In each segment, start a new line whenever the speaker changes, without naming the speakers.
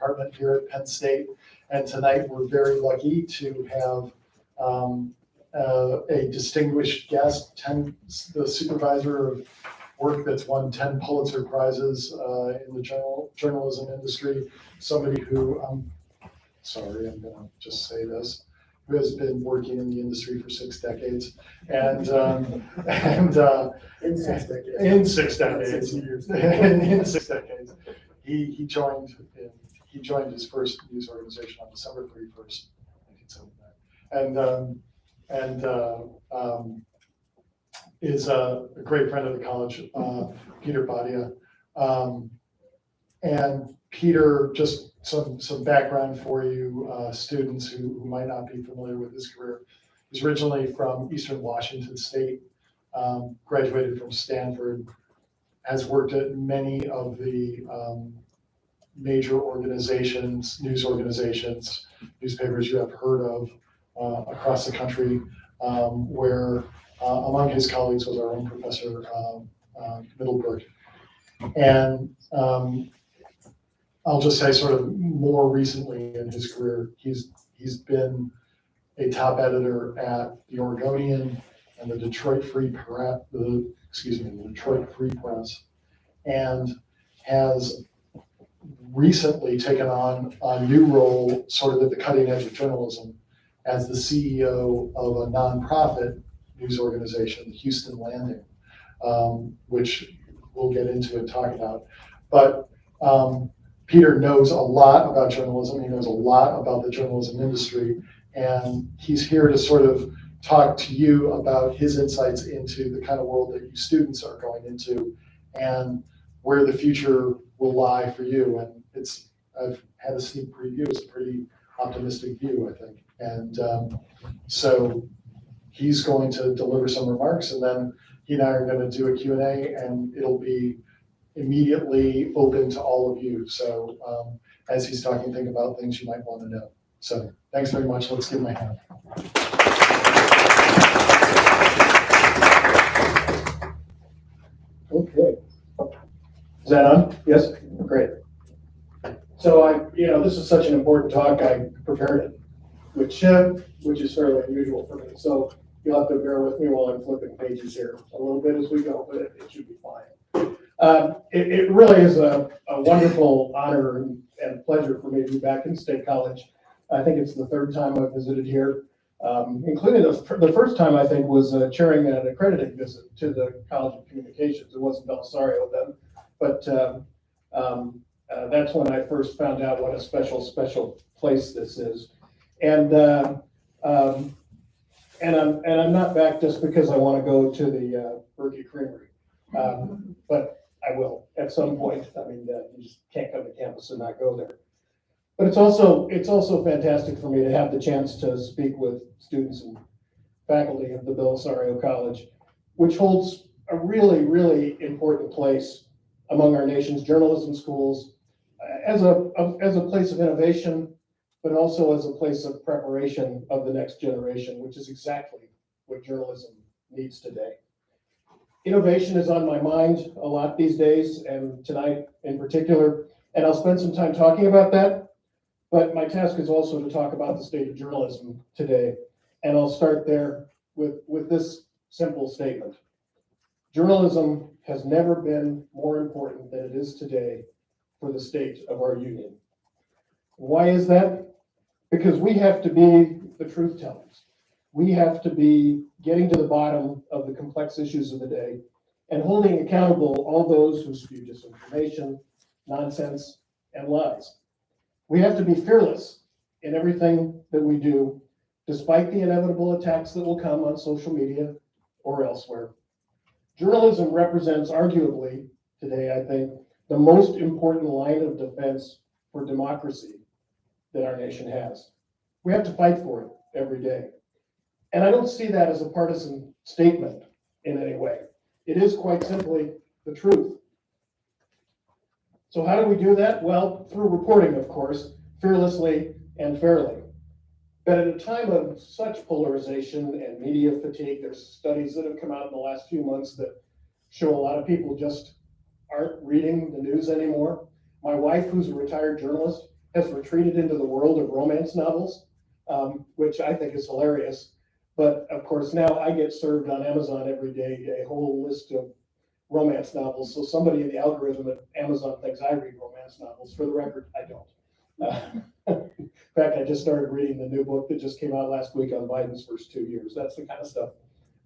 department here at Penn State. And tonight we're very lucky to have a distinguished guest, the supervisor of work that's won 10 Pulitzer Prizes in the journalism industry, somebody who, I'm going to just say this, who has been working in the industry for 6 decades, and
in 6 decades.
In 6 decades. In 6 decades. He joined his first news organization on December 31st, 1979, and is a great friend of the college, Peter Bhatia. And Peter, just some background for you students who might not be familiar with his career. He's originally from Eastern Washington State, graduated from Stanford, has worked at many of the major organizations, news organizations, newspapers you have heard of across the country, where among his colleagues was our own Professor Middleburg. And I'll just say sort of more recently in his career, he's been a top editor at the Oregonian and the Detroit Free Press, the Detroit Free Press, and has recently taken on a new role sort of at the cutting edge of journalism as the CEO of a nonprofit news organization, the Houston Landing, which we'll get into and talk about. But Peter knows a lot about journalism. He knows a lot about the journalism industry, and he's here to sort of talk to you about his insights into the kind of world that you students are going into and where the future will lie for you. And I've had a sneak preview. It's a pretty optimistic view, I think. And so he's going to deliver some remarks, and then he and I are going to do a Q&A, and it'll be immediately open to all of you. So as he's talking, think about things you might want to know. So thanks very much. Let's give him a hand.
Okay. Is that on? Yes? Great. So this is such an important talk. I prepared it, which is fairly unusual for me. So you'll have to bear with me while I'm flipping pages here a little bit as we go, but it should be fine. It really is a wonderful honor and pleasure for me to be back in State College. I think it's the 3rd time I've visited here, including the first time I think was chairing an accrediting visit to the College of Communications. It wasn't Belisario then, but that's when I first found out what a special place this is. And I'm not back just because I want to go to the Berkey Creamery, but I will at some point. I mean, you just can't come to campus and not go there. But it's also fantastic for me to have the chance to speak with students and faculty of the Belisario College, which holds a really, really important place among our nation's journalism schools as a place of innovation, but also as a place of preparation of the next generation, which is exactly what journalism needs today. Innovation is on my mind a lot these days, and tonight in particular, and I'll spend some time talking about that. But my task is also to talk about the state of journalism today. And I'll start there with this simple statement. Journalism has never been more important than it is today for the state of our union. Why is that? Because we have to be the truth tellers. We have to be getting to the bottom of the complex issues of the day and holding accountable all those who spew disinformation, nonsense, and lies. We have to be fearless in everything that we do, despite the inevitable attacks that will come on social media or elsewhere. Journalism represents arguably today, I think, the most important line of defense for democracy that our nation has. We have to fight for it every day. And I don't see that as a partisan statement in any way. It is quite simply the truth. So how do we do that? Well, through reporting, of course, fearlessly and fairly. But at a time of such polarization and media fatigue, there's studies that have come out in the last few months that show a lot of people just aren't reading the news anymore. My wife, who's a retired journalist, has retreated into the world of romance novels, which I think is hilarious. But of course, now I get served on Amazon every day a whole list of romance novels. So somebody in the algorithm at Amazon thinks I read romance novels. For the record, I don't. In fact, I just started reading the new book that just came out last week on Biden's first 2 years. That's the kind of stuff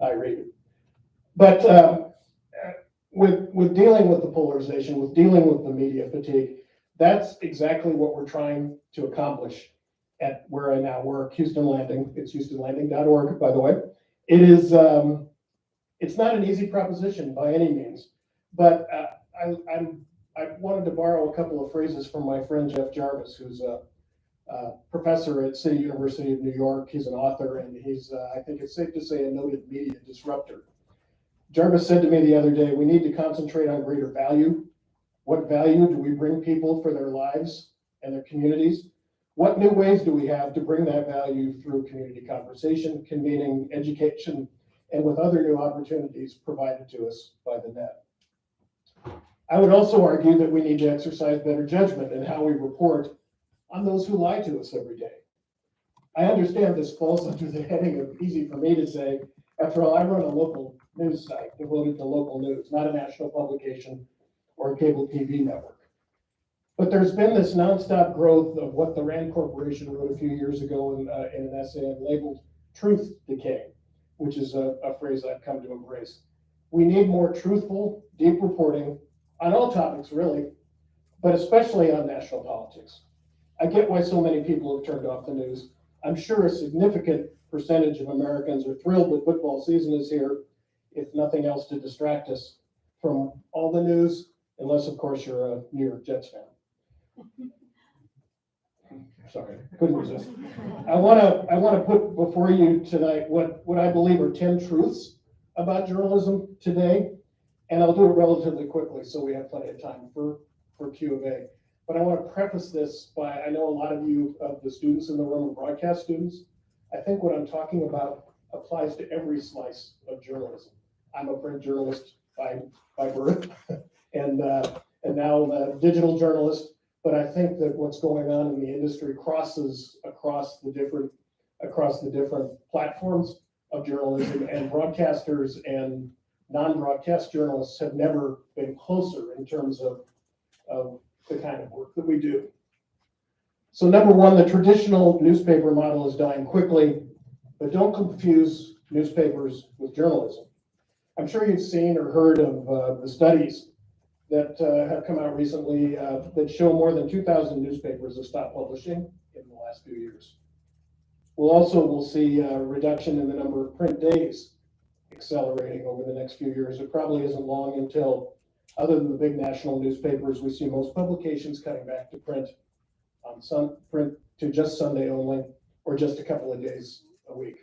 I read. But with dealing with the polarization, with dealing with the media fatigue, that's exactly what we're trying to accomplish at where I now work, Houston Landing. It's houstonlanding.org, by the way. It is, it's not an easy proposition by any means, but I wanted to borrow a couple of phrases from my friend Jeff Jarvis, who's a professor at City University of New York. He's an author, and he's, I think it's safe to say, a noted media disruptor. Jarvis said to me the other day, we need to concentrate on greater value. What value do we bring people for their lives and their communities? What new ways do we have to bring that value through community conversation, convening, education, and with other new opportunities provided to us by the net? I would also argue that we need to exercise better judgment in how we report on those who lie to us every day. I understand this falls under the heading of easy for me to say. After all, I run a local news site devoted to local news, not a national publication or a cable TV network. But there's been this nonstop growth of what the Rand Corporation wrote a few years ago in an essay labeled truth decay, which is a phrase I've come to embrace. We need more truthful, deep reporting on all topics, really, but especially on national politics. I get why so many people have turned off the news. I'm sure a significant percentage of Americans are thrilled that football season is here, if nothing else to distract us from all the news, unless, of course, you're a New York Jets fan. Sorry, couldn't resist. I want to put before you tonight what I believe are 10 truths about journalism today, and I'll do it relatively quickly so we have plenty of time for Q&A. But I want to preface this by, I know a lot of you, of the students in the room, are broadcast students. I think what I'm talking about applies to every slice of journalism. I'm a print journalist by birth, and now a digital journalist. But I think that what's going on in the industry crosses across the different platforms of journalism, and broadcasters and non-broadcast journalists have never been closer in terms of the kind of work that we do. So number one, the traditional newspaper model is dying quickly, but don't confuse newspapers with journalism. I'm sure you've seen or heard of the studies that have come out recently that show more than 2,000 newspapers have stopped publishing in the last few years. We'll see a reduction in the number of print days accelerating over the next few years. It probably isn't long until, other than the big national newspapers, we see most publications cutting back to print to just Sunday only, or just a couple of days a week.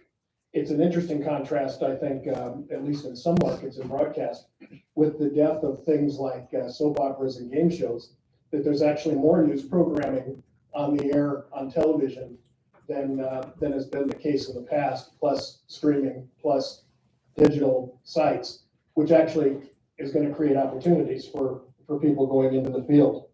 It's an interesting contrast, I think, at least in some markets in broadcast, with the death of things like soap operas and game shows, that there's actually more news programming on the air on television than has been the case in the past, plus streaming, plus digital sites, which actually is going to create opportunities for people going into the field.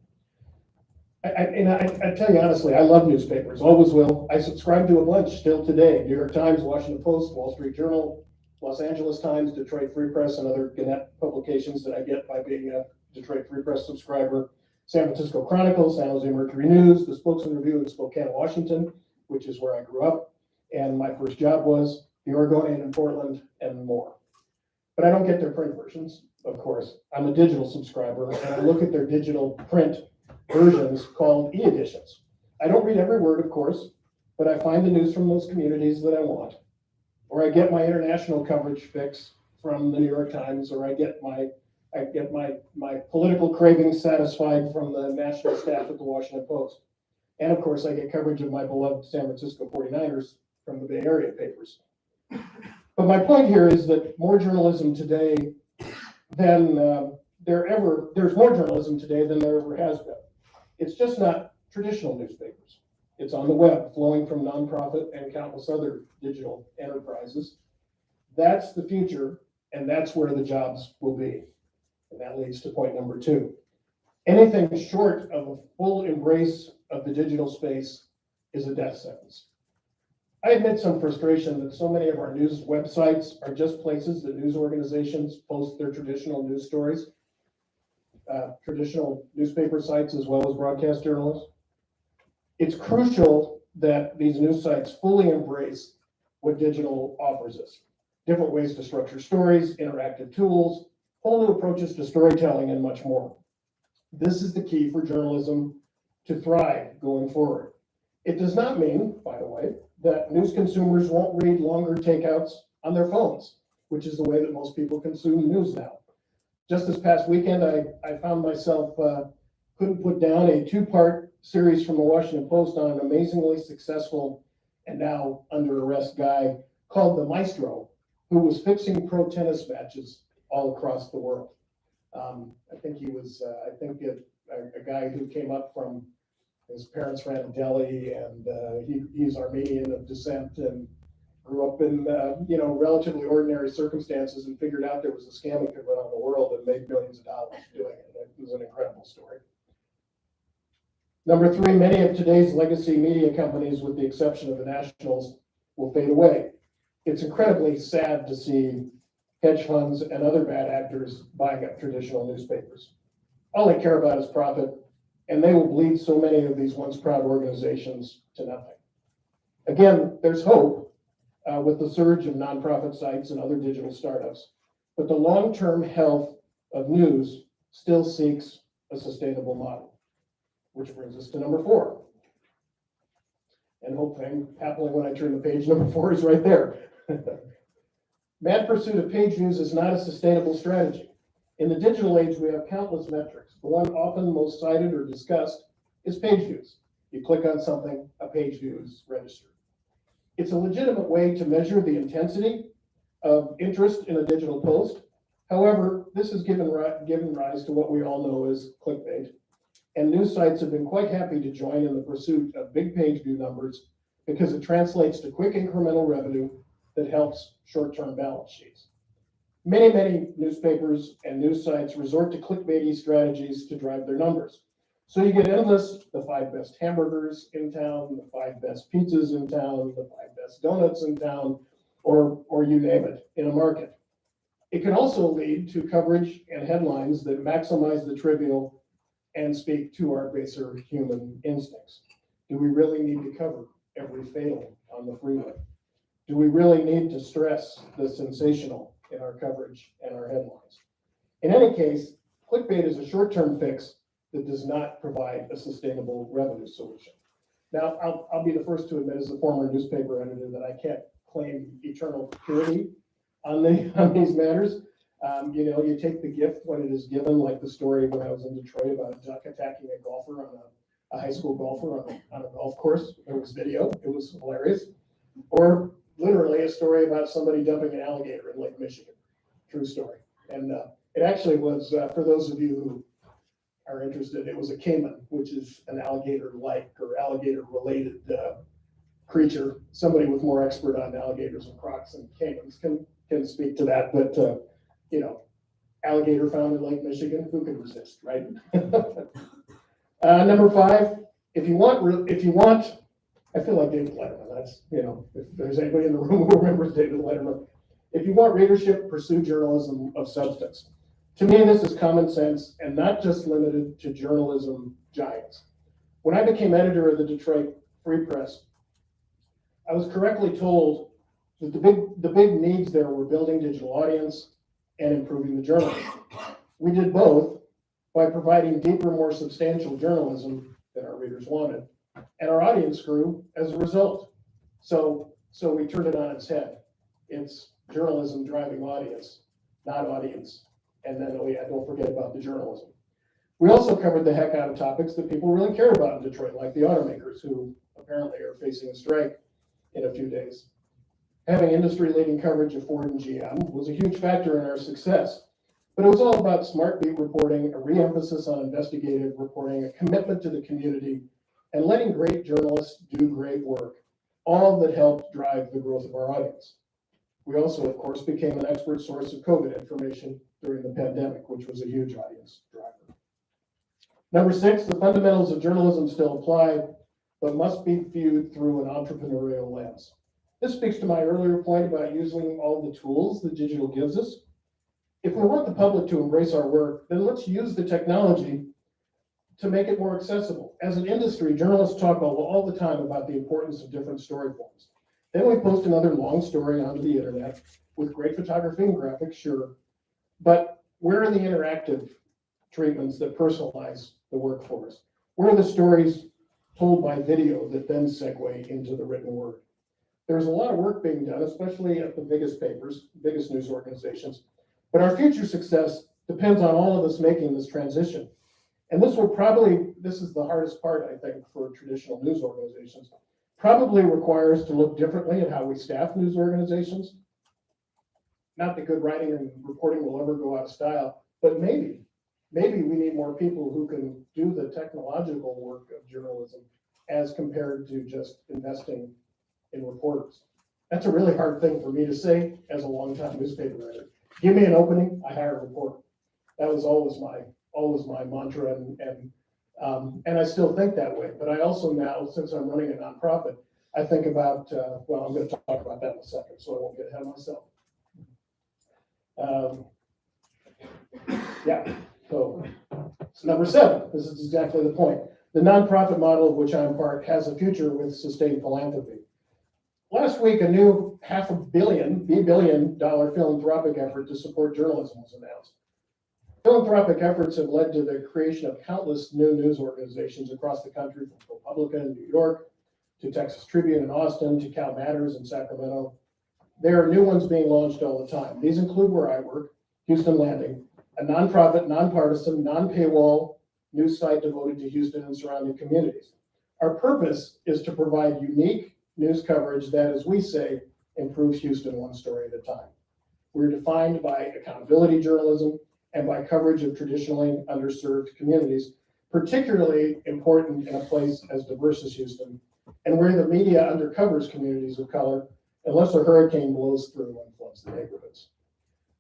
I tell you honestly, I love newspapers, always will. I subscribe to a bunch still today: New York Times, Washington Post, Wall Street Journal, Los Angeles Times, Detroit Free Press, and other Gannett publications that I get by being a Detroit Free Press subscriber. San Francisco Chronicle, San Jose Mercury News, the Spokesman Review in Spokane, Washington, which is where I grew up, and my first job was the Oregonian in Portland, and more. But I don't get their print versions, of course. I'm a digital subscriber, and I look at their digital print versions called e-editions. I don't read every word, of course, but I find the news from those communities that I want. Or I get my international coverage fix from the New York Times, or I get my political cravings satisfied from the national staff at the Washington Post. And of course, I get coverage of my beloved San Francisco 49ers from the Bay Area papers. But my point here is that more journalism today than there's more journalism today than there ever has been. It's just not traditional newspapers. It's on the web, flowing from nonprofit and countless other digital enterprises. That's the future, and that's where the jobs will be. And that leads to point number two. Anything short of a full embrace of the digital space is a death sentence. I admit some frustration that so many of our news websites are just places that news organizations post their traditional news stories, traditional newspaper sites as well as broadcast journalists. It's crucial that these news sites fully embrace what digital offers us. Different ways to structure stories, interactive tools, whole new approaches to storytelling, and much more. This is the key for journalism to thrive going forward. It does not mean, by the way, that news consumers won't read longer takeouts on their phones, which is the way that most people consume news now. Just this past weekend, I found myself couldn't put down a two-part series from the Washington Post on an amazingly successful and now under arrest guy called the Maestro, who was fixing pro tennis matches all across the world. I think he was, a guy who came up from, his parents ran a deli, and he's Armenian of descent and grew up in, relatively ordinary circumstances and figured out there was a scam he could run on the world and made millions of dollars doing it. It was an incredible story. Number three, many of today's legacy media companies, with the exception of the nationals, will fade away. It's incredibly sad to see hedge funds and other bad actors buying up traditional newspapers. All they care about is profit, and they will bleed so many of these once proud organizations to nothing. Again, there's hope with the surge of nonprofit sites and other digital startups, but the long-term health of news still seeks a sustainable model, which brings us to number four. And hopefully, happily, when I turn the page, number four is right there. Mad pursuit of page views is not a sustainable strategy. In the digital age, we have countless metrics. The one often most cited or discussed is page views. You click on something, a page view is registered. It's a legitimate way to measure the intensity of interest in a digital post. However, this has given rise to what we all know as clickbait. And news sites have been quite happy to join in the pursuit of big page view numbers because it translates to quick incremental revenue that helps short-term balance sheets. Many newspapers and news sites resort to clickbaity strategies to drive their numbers. So you get endless, the 5 best hamburgers in town, the 5 best pizzas in town, the 5 best donuts in town, or you name it, in a market. It can also lead to coverage and headlines that maximize the trivial and speak to our baser human instincts. Do we really need to cover every fatal on the freeway? Do we really need to stress the sensational in our coverage and our headlines? In any case, clickbait is a short-term fix that does not provide a sustainable revenue solution. Now, I'll be the first to admit, as a former newspaper editor, that I can't claim eternal purity on these matters. You take the gift when it is given, like the story when I was in Detroit about a duck attacking a golfer on a high school golfer on a golf course. There was video. It was hilarious. Or literally a story about somebody dumping an alligator in Lake Michigan. True story. And it actually was, for those of you who are interested, it was a caiman, which is an alligator-like or alligator-related creature. Somebody with more expert on alligators and crocs and caimans can speak to that. But alligator found in Lake Michigan, who could resist, right? Number five, if you want, I feel like David Letterman. That's, if there's anybody in the room who remembers David Letterman. If you want readership, pursue journalism of substance. To me, this is common sense and not just limited to journalism giants. When I became editor of the Detroit Free Press, I was correctly told that the big needs there were building digital audience and improving the journalism. We did both by providing deeper, more substantial journalism than our readers wanted, and our audience grew as a result. So we turned it on its head. It's journalism driving audience, not audience. And then don't forget about the journalism. We also covered the heck out of topics that people really care about in Detroit, like the automakers, who apparently are facing a strike in a few days. Having industry-leading coverage of Ford and GM was a huge factor in our success, but it was all about smart beat reporting, a re-emphasis on investigative reporting, a commitment to the community, and letting great journalists do great work, all that helped drive the growth of our audience. We also, of course, became an expert source of COVID information during the pandemic, which was a huge audience driver. Number 6, the fundamentals of journalism still apply, but must be viewed through an entrepreneurial lens. This speaks to my earlier point about using all the tools that digital gives us. If we want the public to embrace our work, then let's use the technology to make it more accessible. As an industry, journalists talk all the time about the importance of different story forms. Then we post another long story onto the internet with great photography and graphics, sure, but where are the interactive treatments that personalize the work for us? Where are the stories told by video that then segue into the written word? There's a lot of work being done, especially at the biggest papers, biggest news organizations, but our future success depends on all of us making this transition. And this is the hardest part, I think, for traditional news organizations, probably requires to look differently at how we staff news organizations. Not that good writing and reporting will ever go out of style, but maybe we need more people who can do the technological work of journalism as compared to just investing in reporters. That's a really hard thing for me to say as a longtime newspaper writer. Give me an opening, I hire a reporter. That was always my mantra, and I still think that way. But I also now, since I'm running a nonprofit, I think about, well, I'm going to talk about that in a second, so I won't get ahead of myself. So number 7, this is exactly the point. The nonprofit model of which I'm part has a future with sustained philanthropy. Last week, a new $500 billion philanthropic effort to support journalism was announced. Philanthropic efforts have led to the creation of countless new news organizations across the country, from ProPublica in New York to Texas Tribune in Austin to Cal Matters in Sacramento. There are new ones being launched all the time. These include where I work, Houston Landing, a nonprofit, nonpartisan, non-paywall news site devoted to Houston and surrounding communities. Our purpose is to provide unique news coverage that, as we say, improves Houston one story at a time. We're defined by accountability journalism and by coverage of traditionally underserved communities, particularly important in a place as diverse as Houston, and where the media undercovers communities of color unless a hurricane blows through and floods the neighborhoods.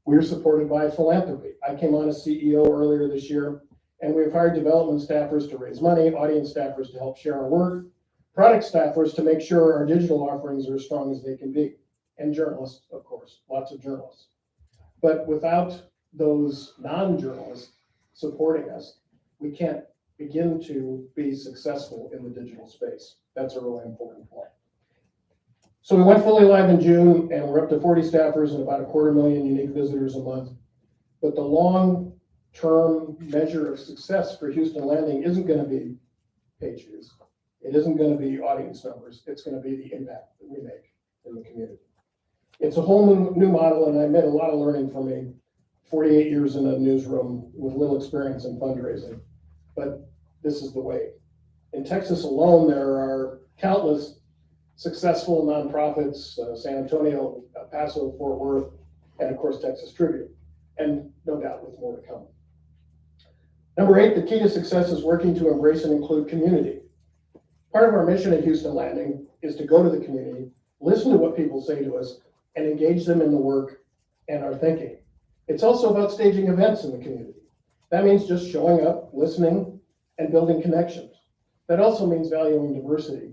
We're supported by philanthropy. I came on as CEO earlier this year, and we've hired development staffers to raise money, audience staffers to help share our work, product staffers to make sure our digital offerings are as strong as they can be, and journalists, of course, lots of journalists. But without those non-journalists supporting us, we can't begin to be successful in the digital space. That's a really important point. So we went fully live in June, and we're up to 40 staffers and about 250,000 unique visitors a month. But the long-term measure of success for Houston Landing isn't going to be page views. It isn't going to be audience numbers. It's going to be the impact that we make in the community. It's a whole new model, and I made a lot of learning for me. 48 years in a newsroom with little experience in fundraising, but this is the way. In Texas alone, there are countless successful nonprofits, San Antonio, El Paso, Fort Worth, and of course, Texas Tribune, and no doubt with more to come. Number 8, the key to success is working to embrace and include community. Part of our mission at Houston Landing is to go to the community, listen to what people say to us, and engage them in the work and our thinking. It's also about staging events in the community. That means just showing up, listening, and building connections. That also means valuing diversity,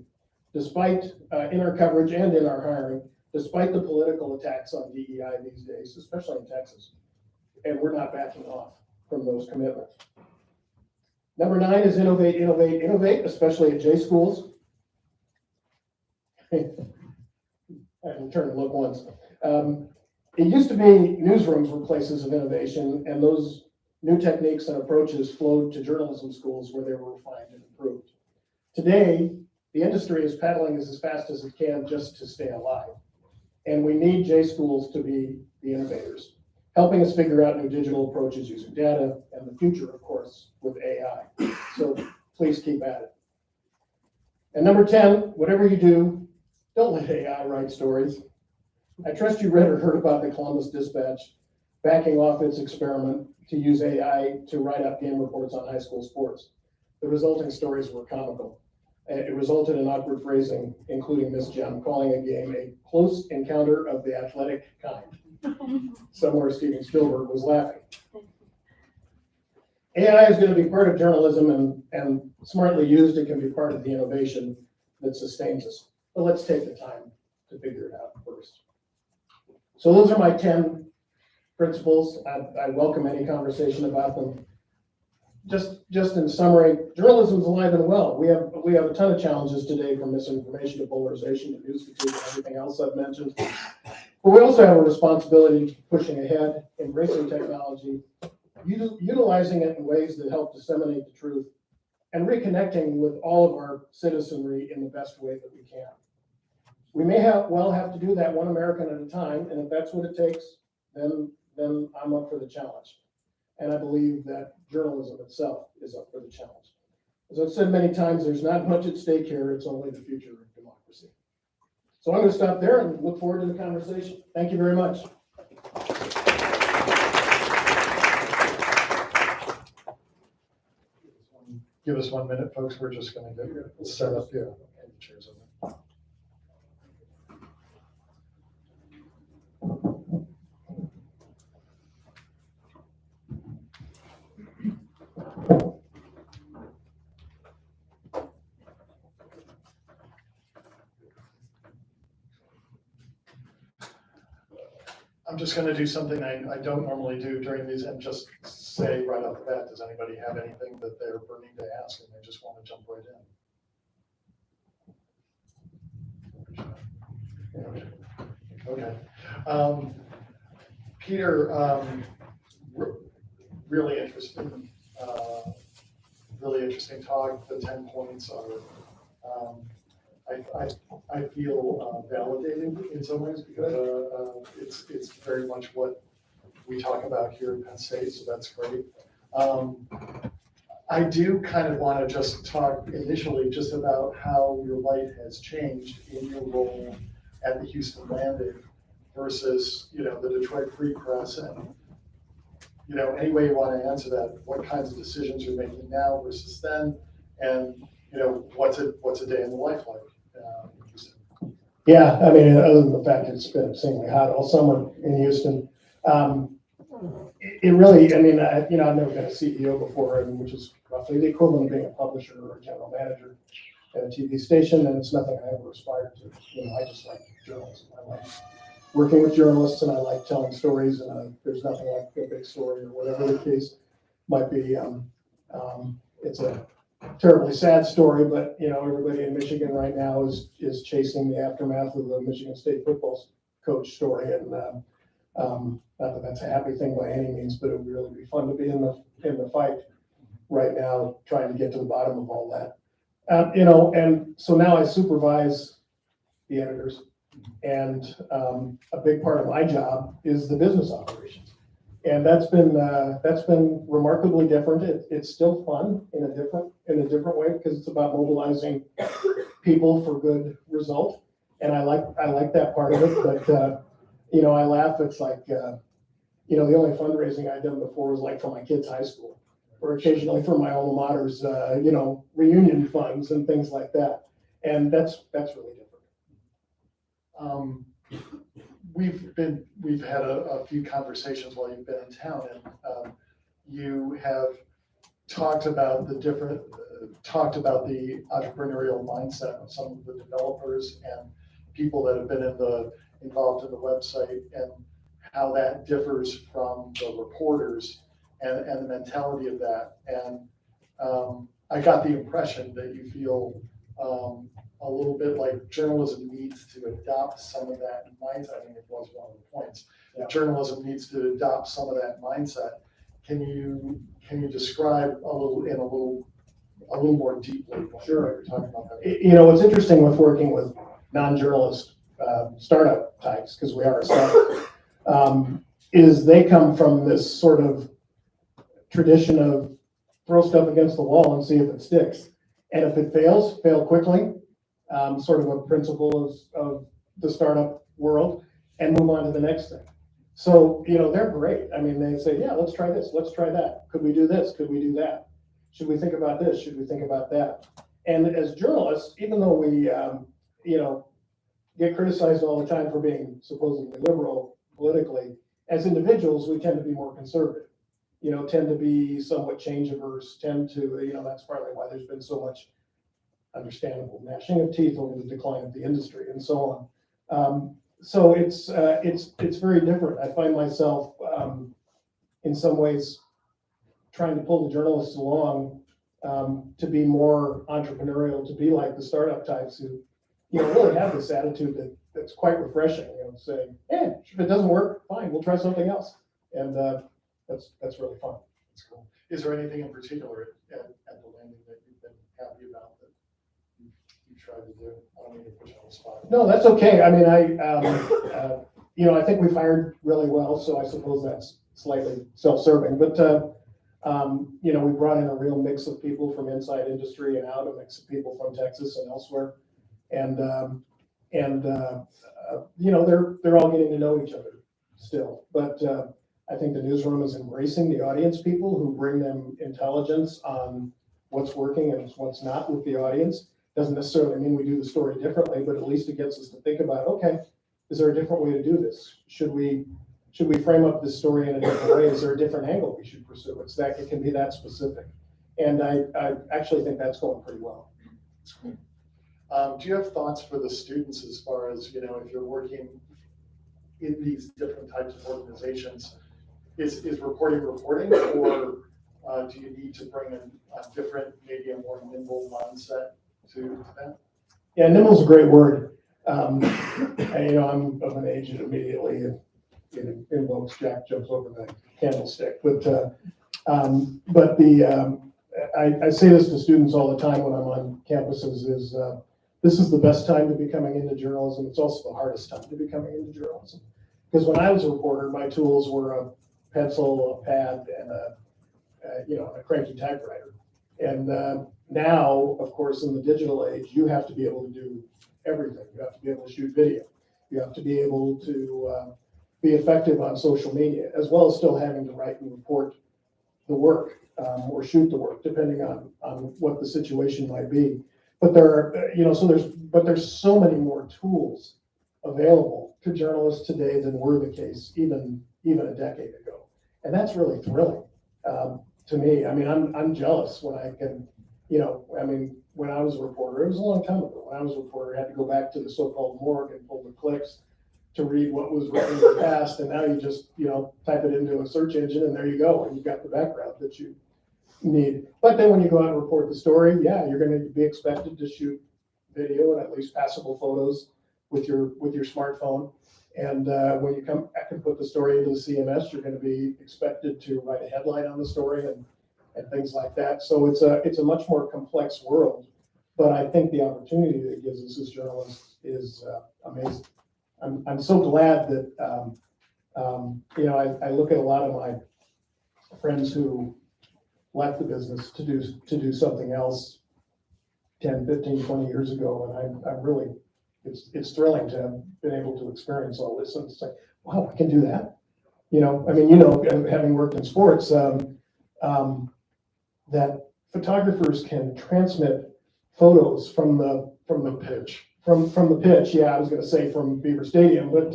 despite in our coverage and in our hiring, despite the political attacks on DEI these days, especially in Texas. And we're not backing off from those commitments. Number 9 is innovate, innovate, innovate, especially at J schools. I can turn and look once. It used to be newsrooms were places of innovation, and those new techniques and approaches flowed to journalism schools where they were refined and improved. Today, the industry is paddling as fast as it can just to stay alive. And we need J schools to be the innovators, helping us figure out new digital approaches using data, and the future, of course, with AI. So please keep at it. And number 10, whatever you do, don't let AI write stories. I trust you read or heard about the Columbus Dispatch backing off its experiment to use AI to write up game reports on high school sports. The resulting stories were comical. It resulted in awkward phrasing, including Miss Jem calling a game a close encounter of the athletic kind. Somewhere Steven Spielberg was laughing. AI is going to be part of journalism, and smartly used, it can be part of the innovation that sustains us. But let's take the time to figure it out first. So those are my 10 principles. I welcome any conversation about them. Just in summary, journalism is alive and well. We have a ton of challenges today, from misinformation to polarization to news fatigue and everything else I've mentioned. But we also have a responsibility to keep pushing ahead, embracing technology, utilizing it in ways that help disseminate the truth, and reconnecting with all of our citizenry in the best way that we can. We may have to do that one American at a time, and if that's what it takes, then I'm up for the challenge. And I believe that journalism itself is up for the challenge. As I've said many times, there's not much at stake here, it's only the future of democracy. So I'm going to stop there and look forward to the conversation. Thank you very much.
Give us 1 minute, folks. We're just going to get set up here. And the chairs over. I'm just going to do something I don't normally do during these, and just say right off the bat, does anybody have anything that they're burning to ask and they just want to jump right in? Okay. Peter, really interesting talk. The 10 points are, I feel validated in some ways, because it's very much what we talk about here at Penn State, so that's great. I do kind of want to just talk initially just about how your life has changed in your role at the Houston Landing versus, the Detroit Free Press, and, any way you want to answer that, what kinds of decisions you're making now versus then, and, what's a day in the life like in Houston?
Yeah, I mean, other than the fact it's been insanely hot all summer in Houston, it really, I mean, I've never been a CEO before, which is roughly the equivalent of being a publisher or a general manager at a TV station, and it's nothing I ever aspired to. I just like journalism. I like working with journalists, and I like telling stories, and there's nothing like a big story or whatever the case might be. It's a terribly sad story, but everybody in Michigan right now is chasing the aftermath of the Michigan State football coach story, and not that that's a happy thing by any means, but it would really be fun to be in the fight right now, trying to get to the bottom of all that. And so now I supervise the editors, and a big part of my job is the business operations. And that's been remarkably different. It's still fun in a different way, because it's about mobilizing people for good result. And I like that part of it. But I laugh. It's like the only fundraising I'd done before was like for my kids' high school, or occasionally for my alma mater's reunion funds and things like that. And that's really different.
We've had a few conversations while you've been in town, and you have talked about the entrepreneurial mindset of some of the developers and people that have been involved in the website, and how that differs from the reporters and the mentality of that. And I got the impression that you feel a little bit like journalism needs to adopt some of that mindset. I mean, it was one of the points. Yeah. Journalism needs to adopt some of that mindset. Can you describe a little more deeply what you're talking about that?
What's interesting with working with non-journalist startup types, because we are a startup, is they come from this sort of tradition of throw stuff against the wall and see if it sticks. And if it fails, fail quickly. Sort of a principle of the startup world, and move on to the next thing. So, they're great. I mean, they say, yeah, let's try this, let's try that. Could we do this? Could we do that? Should we think about this? Should we think about that? And as journalists, even though we, get criticized all the time for being supposedly liberal politically, as individuals, we tend to be more conservative. tend to be somewhat change averse, tend to, that's partly why there's been so much understandable gnashing of teeth over the decline of the industry and so on. So it's very different. I find myself in some ways trying to pull the journalists along to be more entrepreneurial, to be like the startup types who, really have this attitude that's quite refreshing. Saying, "Hey, if it doesn't work, fine, we'll try something else," and that's really fun.
That's cool. Is there anything in particular at the landing that you've been happy about that you tried to do? I don't mean to put you on the spot.
No, that's okay. I mean, I think we've hired really well, so I suppose that's slightly self-serving. But we brought in a real mix of people from inside industry and out, a mix of people from Texas and elsewhere, and they're all getting to know each other still. But I think the newsroom is embracing the audience people who bring them intelligence on what's working and what's not with the audience. Doesn't necessarily mean we do the story differently, but at least it gets us to think about, okay, is there a different way to do this? Should we frame up this story in a different way? Is there a different angle we should pursue? It can be that specific. And I actually think that's going pretty well.
Do you have thoughts for the students as far as, if you're working in these different types of organizations, is reporting, or do you need to bring a different, maybe a more nimble mindset to that?
Yeah, nimble's a great word. I'm of an age that immediately invokes Jack jumps over the candlestick. But I say this to students all the time when I'm on campuses is this is the best time to be coming into journalism. It's also the hardest time to be coming into journalism. Because when I was a reporter, my tools were a pencil, a pad, and a cranky typewriter. And now, of course, in the digital age, you have to be able to do everything. You have to be able to shoot video. You have to be able to be effective on social media, as well as still having to write and report the work or shoot the work, depending on what the situation might be. But there's so many more tools available to journalists today than were the case even a decade ago, and that's really thrilling to me. I mean, I'm jealous when I can, when I was a reporter, it was a long time ago. When I was a reporter, I had to go back to the so-called morgue and pull the clicks to read what was written in the past, and now you just type it into a search engine, and there you go, and you've got the background that you need. But then when you go out and report the story, yeah, you're going to be expected to shoot video and at least passable photos with your smartphone. And when you come back and put the story into the CMS, you're going to be expected to write a headline on the story and things like that. So it's a much more complex world. But I think the opportunity that it gives us as journalists is amazing. I'm so glad that I look at a lot of my friends who left the business to do something else 10, 15, 20 years ago, and I'm really, it's thrilling to have been able to experience all this, and it's like, wow, I can do that. Having worked in sports, that photographers can transmit photos from the pitch. From the pitch, yeah, I was going to say from Beaver Stadium, but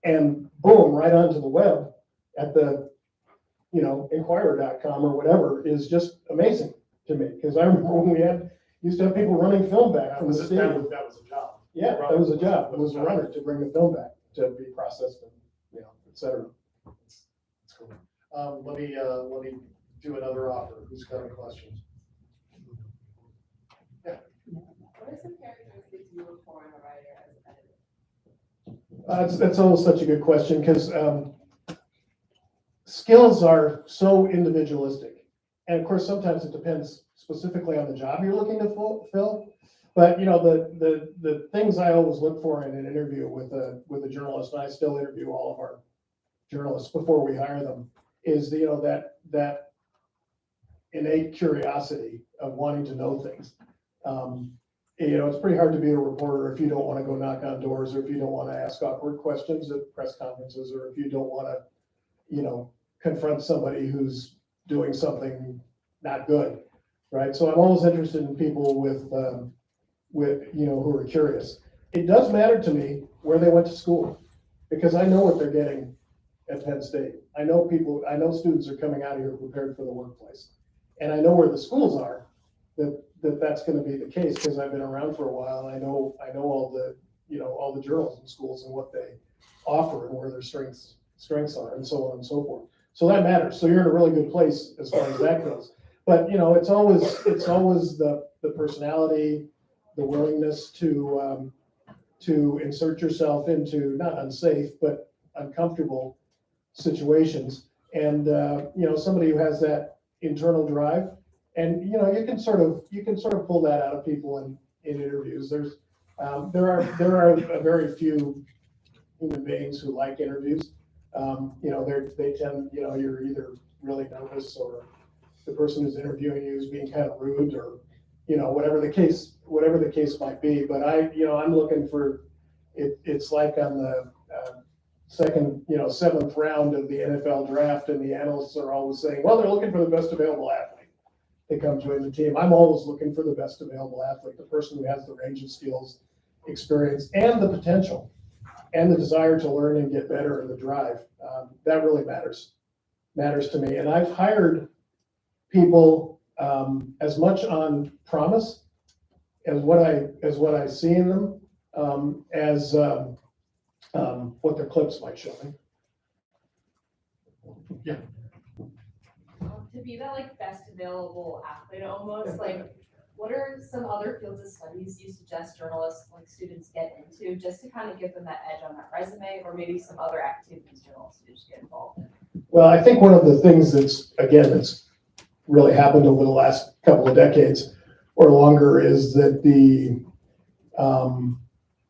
and boom, right onto the web at the Inquirer.com or whatever is just amazing to me, because I remember when we used to have people running film back from the stadium.
That was a job.
Yeah, that was a job. It was a runner to bring the film back to be processed and et cetera.
That's cool. Let me do another offer. Who's got any questions?
What are some characteristics you look for in a writer as an editor?
That's always such a good question, because skills are so individualistic. And of course, sometimes it depends specifically on the job you're looking to fill. But the things I always look for in an interview with a journalist, and I still interview all of our journalists before we hire them, is that innate curiosity of wanting to know things. It's pretty hard to be a reporter if you don't want to go knock on doors, or if you don't want to ask awkward questions at press conferences, or if you don't want to, confront somebody who's doing something not good, right? So I'm always interested in people with who are curious. It does matter to me where they went to school, because I know what they're getting at Penn State. I know students are coming out of here prepared for the workplace. And I know where the schools are, that's gonna be the case, because I've been around for a while, and I know all the journalism schools and what they offer and where their strengths are, and so on and so forth. So that matters. So you're in a really good place as far as that goes. But, it's always the personality, the willingness to insert yourself into not unsafe, but uncomfortable situations. And, somebody who has that internal drive, and, you can sort of pull that out of people in interviews. There are very few human beings who like interviews. They tend, you're either really nervous, or the person who's interviewing you is being kind of rude, or, whatever the case might be. But I'm looking for, it's like on the seventh round of the NFL draft, and the analysts are always saying, well, they're looking for the best available athlete to come join the team. I'm always looking for the best available athlete, the person who has the range of skills, experience, and the potential, and the desire to learn and get better, and the drive. That really matters to me. And I've hired people as much on promise as what I see in them as what their clips might show me.
To be that like best available athlete almost, like what are some other fields of studies you suggest journalists, like students, get into just to kind of give them that edge on that resume, or maybe some other activities journal students get involved in?
Well, I think one of the things that's really happened over the last couple of decades or longer is that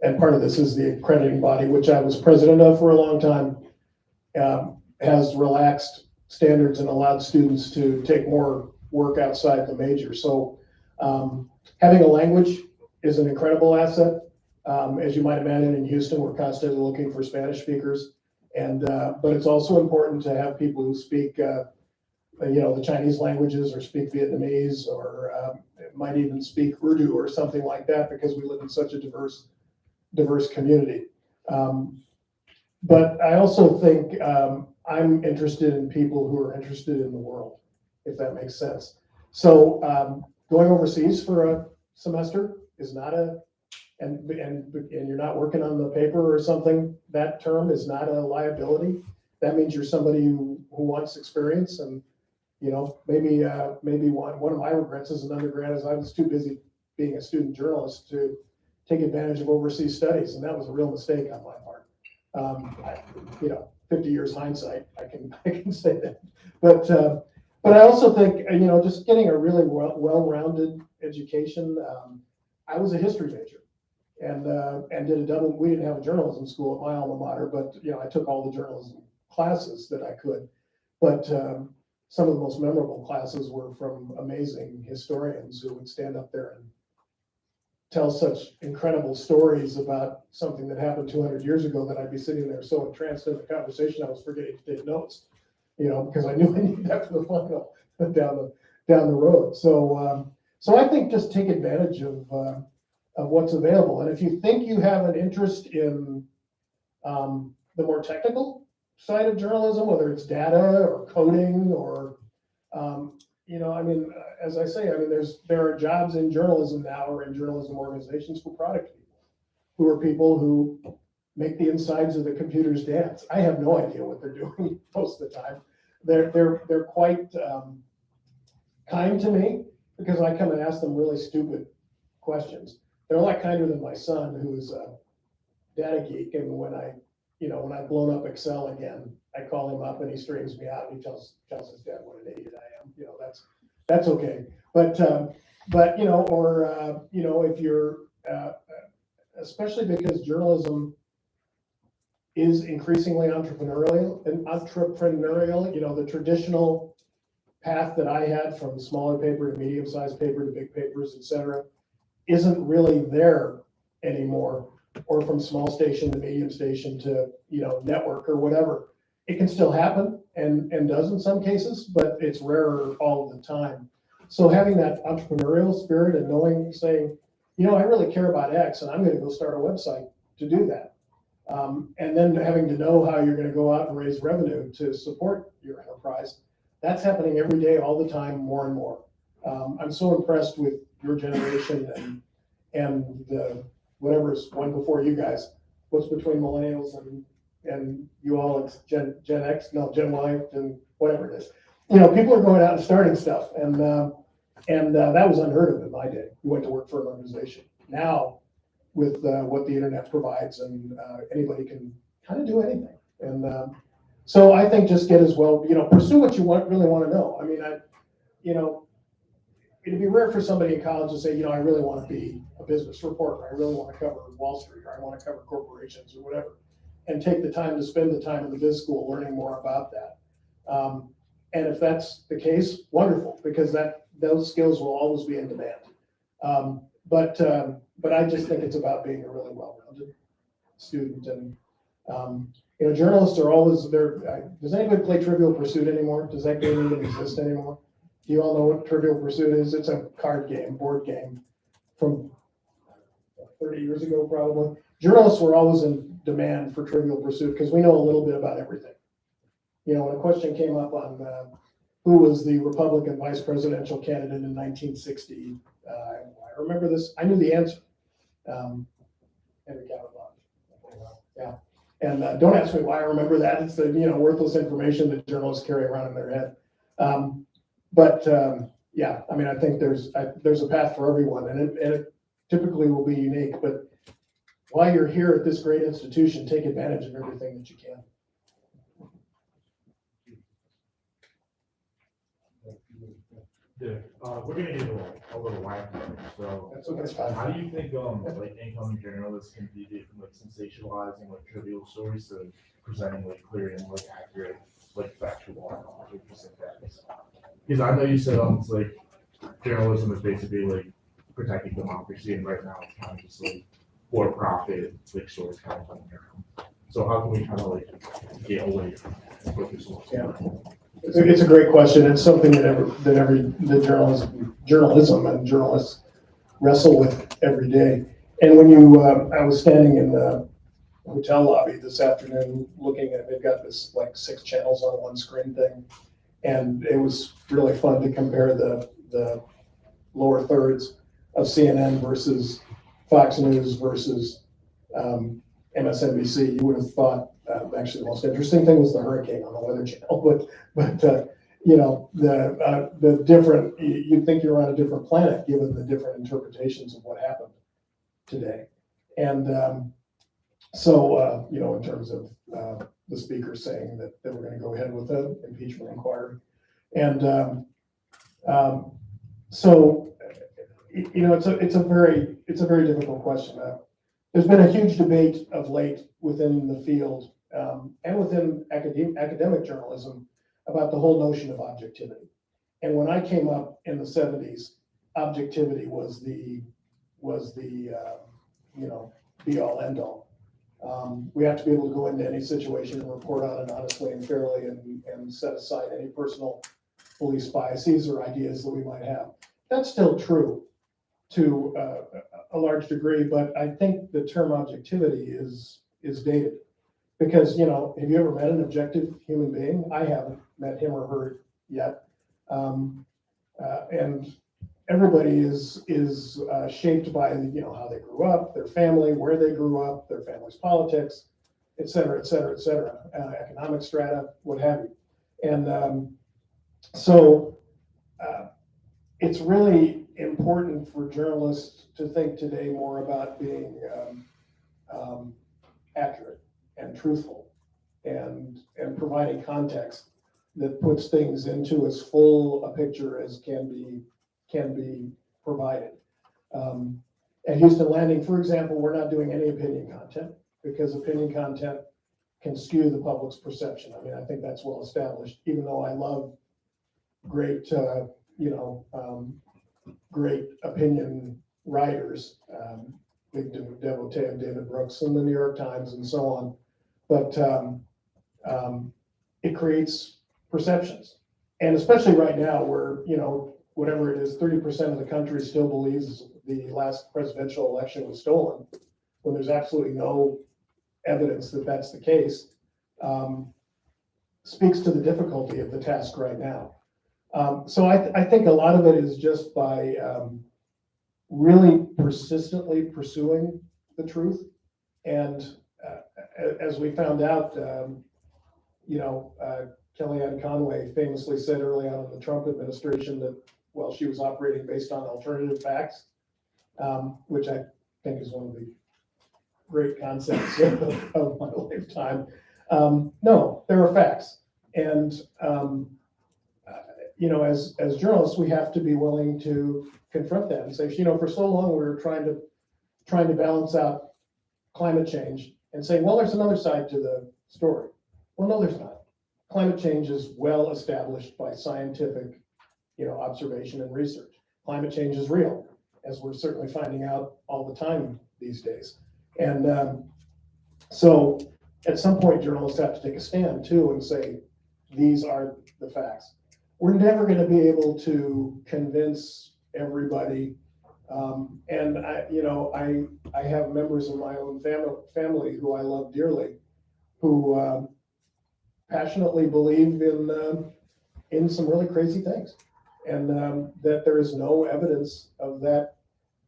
and part of this is the accrediting body, which I was president of for a long time, has relaxed standards and allowed students to take more work outside the major. So having a language is an incredible asset. As you might imagine, in Houston, we're constantly looking for Spanish speakers. But it's also important to have people who speak, the Chinese languages, or speak Vietnamese, or might even speak Urdu or something like that, because we live in such a diverse community. But I also think I'm interested in people who are interested in the world, if that makes sense. So going overseas for a semester is not and you're not working on the paper or something, that term is not a liability. That means you're somebody who wants experience. And maybe one of my regrets as an undergrad is I was too busy being a student journalist to take advantage of overseas studies, and that was a real mistake on my part. 50 years hindsight, I can say that. But I also think just getting a really well-rounded education. I was a history major, and did a double. We didn't have a journalism school at my alma mater, but I took all the journalism classes that I could. But some of the most memorable classes were from amazing historians who would stand up there and tell such incredible stories about something that happened 200 years ago that I'd be sitting there so entranced in the conversation I was forgetting to take notes, because I knew I needed that for the final down the road. So I think just take advantage of what's available. And if you think you have an interest in the more technical side of journalism, whether it's data or coding or as I say, there are jobs in journalism now, or in journalism organizations, for product people, who are people who make the insides of the computers dance. I have no idea what they're doing most of the time. They're quite kind to me, because I come and ask them really stupid questions. They're a lot kinder than my son, who is a data geek, and when I've blown up Excel again, I call him up and he straightens me out, and he tells his dad what an idiot I am. That's okay. But if you're especially because journalism is increasingly entrepreneurial. The traditional path that I had from smaller paper to medium-sized paper to big papers, et cetera, isn't really there anymore, or from small station to medium station to network or whatever. It can still happen, and does in some cases, but it's rarer all the time. So having that entrepreneurial spirit and saying, I really care about X, and I'm going to go start a website to do that. And then having to know how you're gonna go out and raise revenue to support your enterprise. That's happening every day, all the time, more and more. I'm so impressed with your generation and the, whatever's one before you guys, what's between millennials and you all, it's Gen X, no, Gen Y, and whatever it is. People are going out and starting stuff, and that was unheard of in my day. We went to work for an organization. Now, with what the internet provides, and anybody can kind of do anything. And so I think just get as well, pursue what you really want to know. I mean, it'd be rare for somebody in college to say, I really want to be a business reporter. I really want to cover Wall Street, or I want to cover corporations, or whatever, and take the time to spend the time in the biz school learning more about that. And if that's the case, wonderful, because those skills will always be in demand. But I just think it's about being a really well-rounded student. And journalists are always there. Does anybody play Trivial Pursuit anymore? Does that game even exist anymore? Do you all know what Trivial Pursuit is? It's a card game, board game from 30 years ago, probably. Journalists were always in demand for Trivial Pursuit because we know a little bit about everything. When a question came up on who was the Republican vice presidential candidate in 1960, I remember this. I knew the answer. Henry Cabot. Yeah. And don't ask me why I remember that. It's the worthless information that journalists carry around in their head. Yeah, I mean, I think there's a path for everyone, and it typically will be unique. But while you're here at this great institution, take advantage of everything that you can.
Yeah, we're gonna get a little wide, so
That's fine.
how do you think incoming journalists can deviate from sensationalizing trivial stories to presenting clear and accurate factual and facts? Because I know you said it's journalism is basically protecting democracy, and right now it's kind of just for profit stories kind of coming around. So how can we kind of get away from that and focus on what's going on?
It's a great question. It's something that journalism and journalists wrestle with every day. And when I was standing in the hotel lobby this afternoon looking at, they've got this 6 channels on one screen thing. And it was really fun to compare the lower thirds of CNN versus Fox News versus MSNBC. You would have thought, actually, the most interesting thing was the hurricane on the Weather Channel, but the different, you'd think you're on a different planet given the different interpretations of what happened today. And so, in terms of the speaker saying that we're going to go ahead with an impeachment inquiry. And so, it's a very difficult question. There's been a huge debate of late within the field and within academic journalism about the whole notion of objectivity. And when I came up in the 70s, objectivity was the be all end all. We have to be able to go into any situation and report on it honestly and fairly and set aside any personal beliefs, biases, or ideas that we might have. That's still true to a large degree, but I think the term objectivity is dated. Because, have you ever met an objective human being? I haven't met him or her yet. And everybody is shaped by, how they grew up, their family, where they grew up, their family's politics, et cetera, et cetera, et cetera, economic strata, what have you. And so it's really important for journalists to think today more about being accurate and truthful and providing context that puts things into as full a picture as can be provided. At Houston Landing, for example, we're not doing any opinion content because opinion content can skew the public's perception. I mean, I think that's well established, even though I love great, great opinion writers, big devotee of David Brooks and the New York Times and so on. But it creates perceptions. And especially right now where, whatever it is, 30% of the country still believes the last presidential election was stolen, when there's absolutely no evidence that that's the case, speaks to the difficulty of the task right now. So I think a lot of it is just by really persistently pursuing the truth. And as we found out, Kellyanne Conway famously said early on in the Trump administration that, well, she was operating based on alternative facts, which I think is one of the great concepts of my lifetime. No, there are facts. And, as journalists, we have to be willing to confront that and say, for so long we were trying to balance out climate change and say, well, there's another side to the story. Well, no, there's not. Climate change is well established by scientific, observation and research. Climate change is real, as we're certainly finding out all the time these days. And so at some point, journalists have to take a stand too and say, these are the facts. We're never going to be able to convince everybody. And I have members of my own family who I love dearly, who passionately believe in some really crazy things, and that there is no evidence of that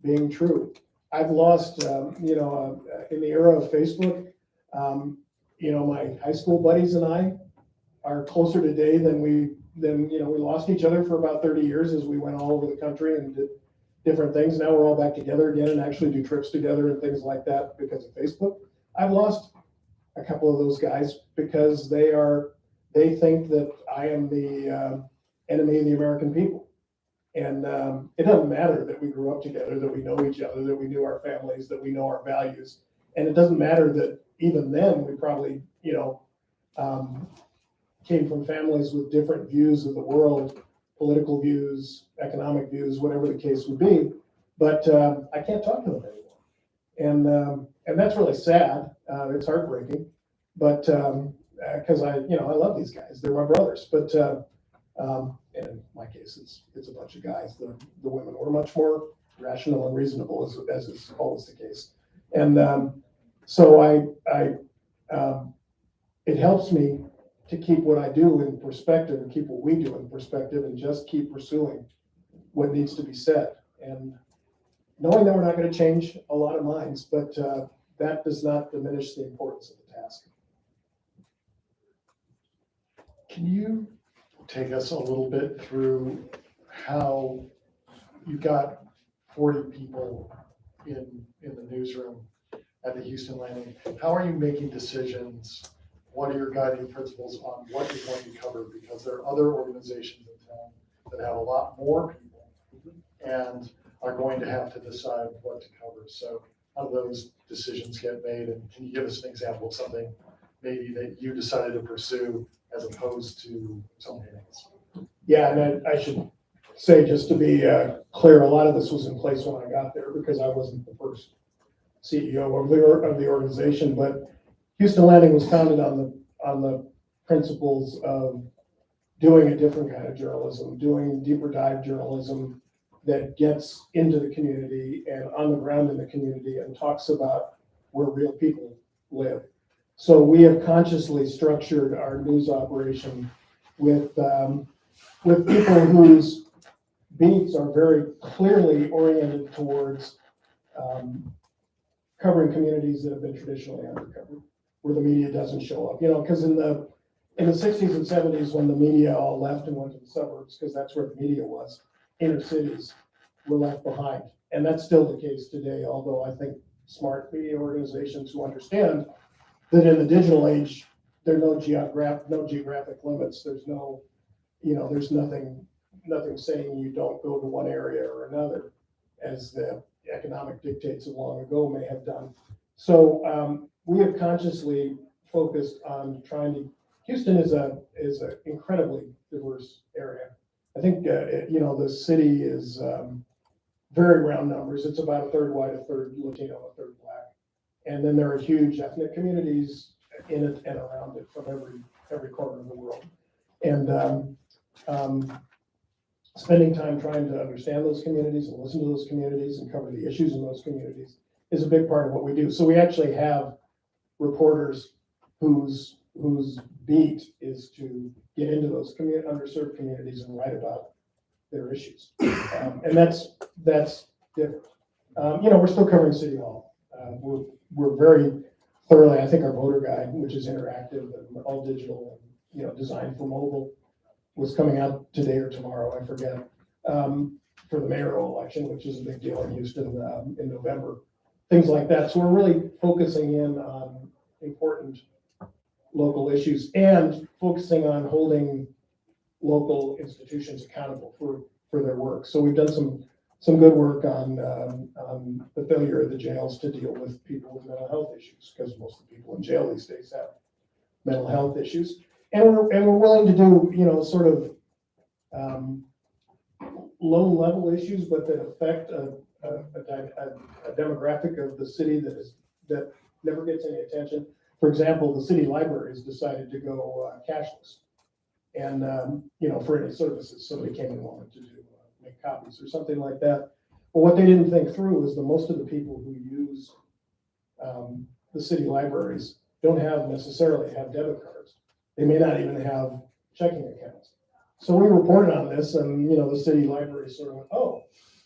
being true. I've lost, in the era of Facebook, my high school buddies and I are closer today than we lost each other for about 30 years as we went all over the country and did different things. Now we're all back together again and actually do trips together and things like that because of Facebook. I've lost a couple of those guys because they think that I am the enemy of the American people. And it doesn't matter that we grew up together, that we know each other, that we knew our families, that we know our values. And it doesn't matter that even then we probably, came from families with different views of the world, political views, economic views, whatever the case would be. But I can't talk to them anymore. And that's really sad. It's heartbreaking. But because I love these guys. They're my brothers. But and in my case, it's a bunch of guys. The women were much more rational and reasonable, as is always the case. And so it helps me to keep what I do in perspective and keep what we do in perspective and just keep pursuing what needs to be said. And knowing that we're not going to change a lot of minds, but that does not diminish the importance of the task.
Can you take us a little bit through how you got 40 people in the newsroom at the Houston Landing? How are you making decisions? What are your guiding principles on what you're going to cover? Because there are other organizations in town that have a lot more people and are going to have to decide what to cover. So how do those decisions get made? And can you give us an example of something maybe that you decided to pursue as opposed to something else?
Yeah, and I should say, just to be clear, a lot of this was in place when I got there because I wasn't the first CEO of the organization, but Houston Landing was founded on the principles of doing a different kind of journalism, doing deeper dive journalism that gets into the community and on the ground in the community and talks about where real people live. So we have consciously structured our news operation with people whose beats are very clearly oriented towards covering communities that have been traditionally undercovered, where the media doesn't show up. Because in the 60s and 70s, when the media all left and went to the suburbs, because that's where the media was, inner cities were left behind. And that's still the case today, although I think smart media organizations who understand that in the digital age, there are no geographic limits. There's there's nothing saying you don't go to one area or another, as the economic dictates of long ago may have done. So we have consciously focused on Houston is an incredibly diverse area. I think, the city is very round numbers. It's about a third white, a third Latino, a third black. And then there are huge ethnic communities in it and around it from every corner of the world. And spending time trying to understand those communities and listen to those communities and cover the issues in those communities is a big part of what we do. So we actually have reporters whose beat is to get into those underserved communities and write about their issues. And that's different. We're still covering City Hall. We're very thoroughly, I think our voter guide, which is interactive and all digital and, designed for mobile, was coming out today or tomorrow, I forget, for the mayoral election, which is a big deal in Houston in November. Things like that. So we're really focusing in on important local issues and focusing on holding local institutions accountable for their work. So we've done some good work on the failure of the jails to deal with people with mental health issues, because most of the people in jail these days have mental health issues. And we're willing to do, sort of low level issues, but that affect a demographic of the city that never gets any attention. For example, the city library has decided to go cashless, and for any services, somebody came and wanted to make copies or something like that. But what they didn't think through is that most of the people who use the city libraries don't necessarily have debit cards. They may not even have checking accounts. So we reported on this, and the city library sort of went, "Oh,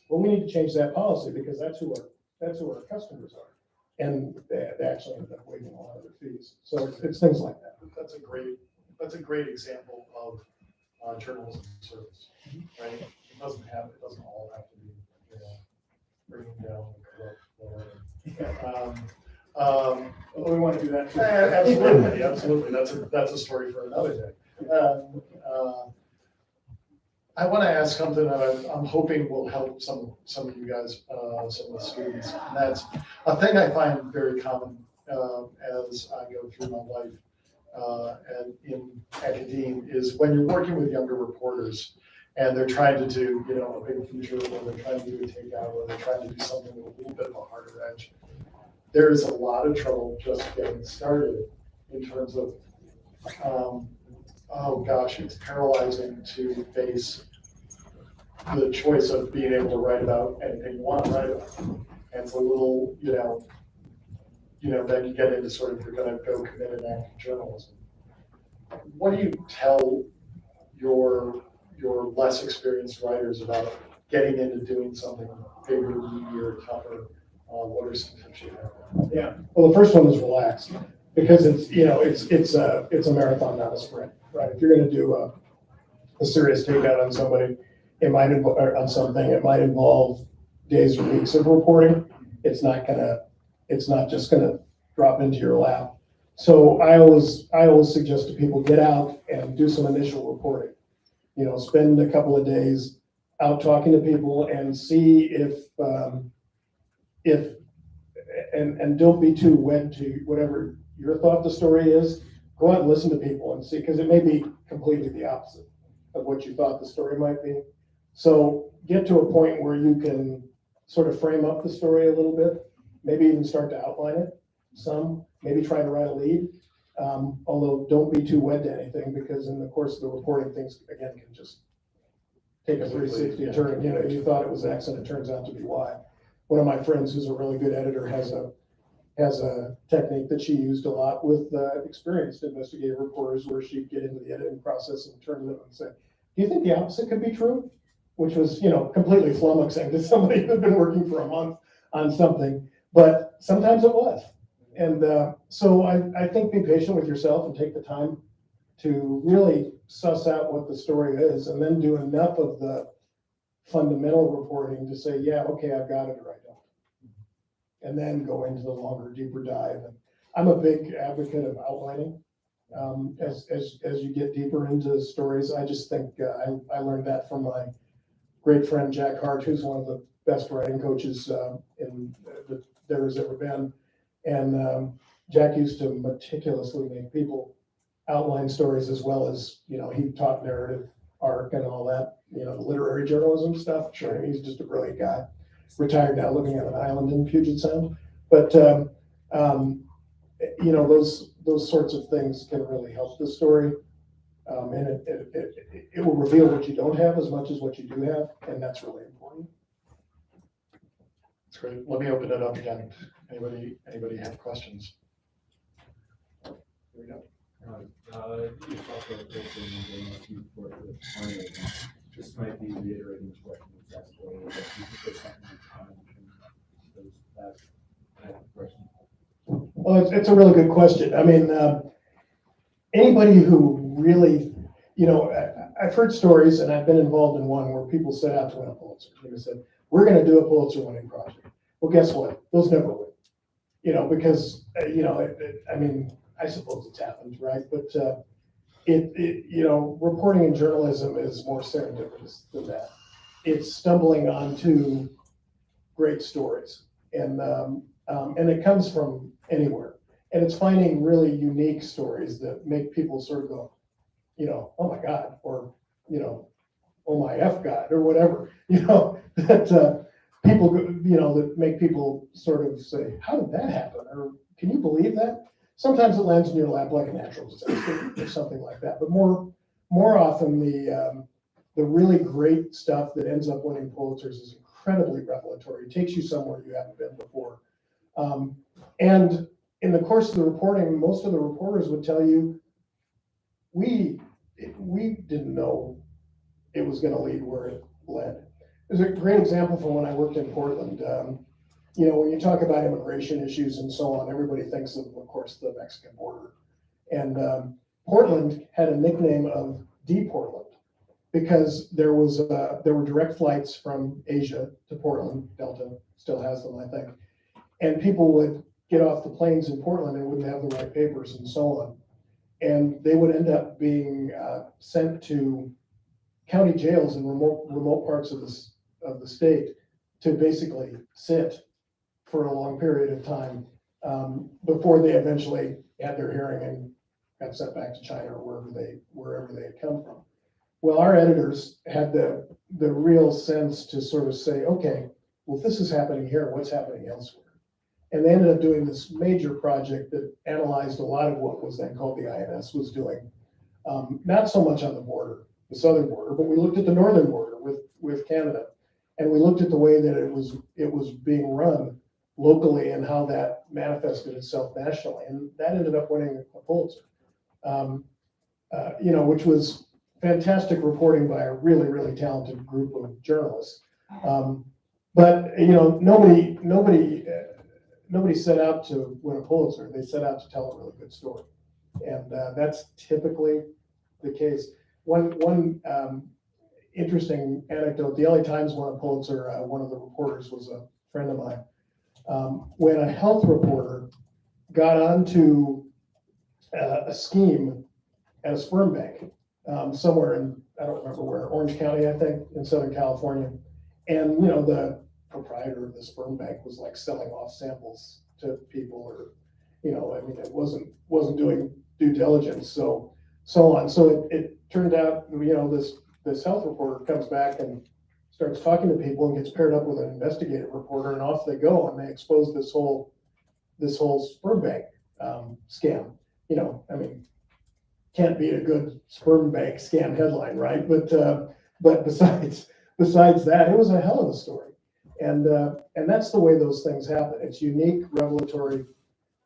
well, we need to change that policy because that's who our customers are." And they actually ended up waiving a lot of their fees. So it's things like that.
That's a great example of journalism service, right? It doesn't all have to be, bringing down the corrupt, whatever.
We want to do that too.
Absolutely. That's a story for another day. I want to ask something that I'm hoping will help some of you guys, some of the students. And that's a thing I find very common as I go through my life and in academia is when you're working with younger reporters and they're trying to do, a big feature, or they're trying to do a takeout, or they're trying to do something with a little bit of a harder edge. There is a lot of trouble just getting started in terms of, oh gosh, it's paralyzing to face the choice of being able to write about anything you want to write about. And it's a little, then you get into sort of, you're going to go commit an act of journalism. What do you tell your less experienced writers about getting into doing something bigger, meatier, tougher? What are some tips you have?
Yeah. Well, the first one is relax, because it's a marathon, not a sprint, right? If you're going to do a serious takeout on somebody, it might involve days or weeks of reporting. It's not just gonna drop into your lap. So I always suggest to people, get out and do some initial reporting. Spend a couple of days out talking to people and see if and don't be too wed to whatever your thought the story is. Go out and listen to people and see, because it may be completely the opposite of what you thought the story might be. So get to a point where you can sort of frame up the story a little bit, maybe even start to outline it some, maybe try to write a lead. Although don't be too wed to anything, because in the course of the reporting, things again can just take a 360 turn. You thought it was X and it turns out to be Y. One of my friends who's a really good editor has a technique that she used a lot with experienced investigative reporters, where she'd get into the editing process and turn to them and say, "Do you think the opposite could be true?" Which was, completely flummoxing to somebody who'd been working for a month on something, but sometimes it was. And so I think be patient with yourself and take the time to really suss out what the story is, and then do enough of the fundamental reporting to say, yeah, okay, I've got it, or I don't. And then go into the longer, deeper dive. And I'm a big advocate of outlining. As you get deeper into stories, I just think I learned that from my great friend Jack Hart, who's one of the best writing coaches that there has ever been. And Jack used to meticulously make people outline stories, as well as, he taught narrative arc and all that, the literary journalism stuff. Sure, he's just a brilliant guy. Retired now, living on an island in Puget Sound. But those sorts of things can really help the story. And it will reveal what you don't have as much as what you do have, and that's really important.
That's great. Let me open it up again. Anybody have questions?
You talked about this in a few for the climate. This might be reiterating the question that's asked earlier, but you think there's something in common between that type of question?
Well, it's a really good question. I mean, anybody who really, I've heard stories, and I've been involved in one where people set out to win a Pulitzer. They said, we're going to do a Pulitzer winning project. Well, guess what? Those never win. Because, I mean, I suppose it's happened, right? But reporting in journalism is more serendipitous than that. It's stumbling onto great stories, and it comes from anywhere. And it's finding really unique stories that make people sort of go, oh my God, or, oh my F God, or whatever, that people, that make people sort of say, how did that happen? Or can you believe that? Sometimes it lands in your lap like a natural disaster or something like that. But more often, the really great stuff that ends up winning Pulitzers is incredibly revelatory. It takes you somewhere you haven't been before. And in the course of the reporting, most of the reporters would tell you, we didn't know it was going to lead where it led. There's a great example from when I worked in Portland. When you talk about immigration issues and so on, everybody thinks of course, the Mexican border. And Portland had a nickname of D-Portland because there were direct flights from Asia to Portland. Delta still has them, I think. And people would get off the planes in Portland and wouldn't have the right papers and so on. And they would end up being sent to county jails in remote parts of the state to basically sit for a long period of time before they eventually had their hearing and got sent back to China or wherever they had come from. Well, our editors had the real sense to sort of say, okay, well, if this is happening here, what's happening elsewhere? And they ended up doing this major project that analyzed a lot of what was then called the INS was doing, not so much on the border, the southern border, but we looked at the northern border with Canada, and we looked at the way that it was being run locally and how that manifested itself nationally, and that ended up winning a Pulitzer, which was fantastic reporting by a really, really talented group of journalists. But nobody set out to win a Pulitzer. They set out to tell a really good story, and that's typically the case. One interesting anecdote: the LA Times won a Pulitzer. One of the reporters was a friend of mine. When a health reporter got onto a scheme at a sperm bank somewhere in, I don't remember where, Orange County, I think, in Southern California, and the proprietor of the sperm bank was like selling off samples to people, or it wasn't doing due diligence, so on. So it turned out, this health reporter comes back and starts talking to people and gets paired up with an investigative reporter, and off they go, and they expose this whole sperm bank scam. Can't beat a good sperm bank scam headline, right? But besides that, it was a hell of a story. And that's the way those things happen. It's unique, revelatory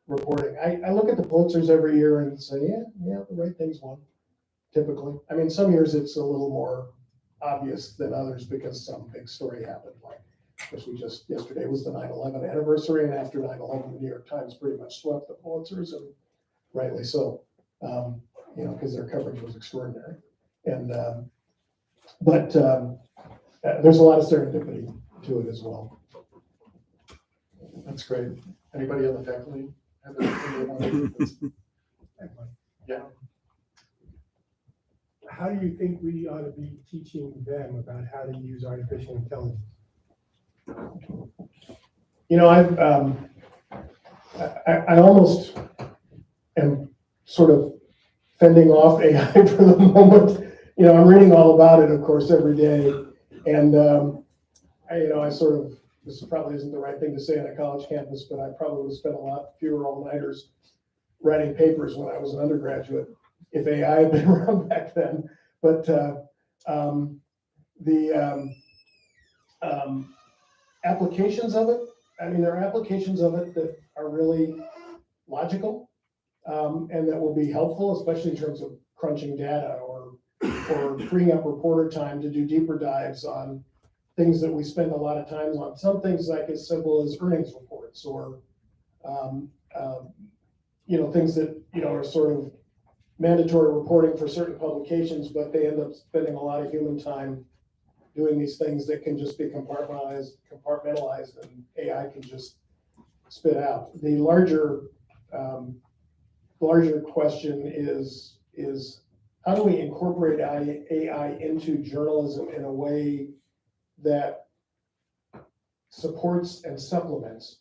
reporting. I look at the Pulitzers every year and say, yeah, the right things won, typically. I mean, some years it's a little more obvious than others because some big story happened. Like, of course, yesterday was the 9/11 anniversary, and after 9/11, the New York Times pretty much swept the Pulitzers, and rightly so, because their coverage was extraordinary. And but there's a lot of serendipity to it as well.
That's great. Anybody on the faculty have anything? Yeah.
How do you think we ought to be teaching them about how to use artificial intelligence?
I almost am sort of fending off AI for the moment. I'm reading all about it, of course, every day, and I sort of, this probably isn't the right thing to say on a college campus, but I probably would spend a lot fewer all-nighters writing papers when I was an undergraduate if AI had been around back then. But the applications of it, there are applications of it that are really logical, and that will be helpful, especially in terms of crunching data or freeing up reporter time to do deeper dives on things that we spend a lot of time on. Some things like as simple as earnings reports or, things that, are sort of mandatory reporting for certain publications, but they end up spending a lot of human time doing these things that can just be compartmentalized, and AI can just spit out. The larger question is how do we incorporate AI into journalism in a way that supports and supplements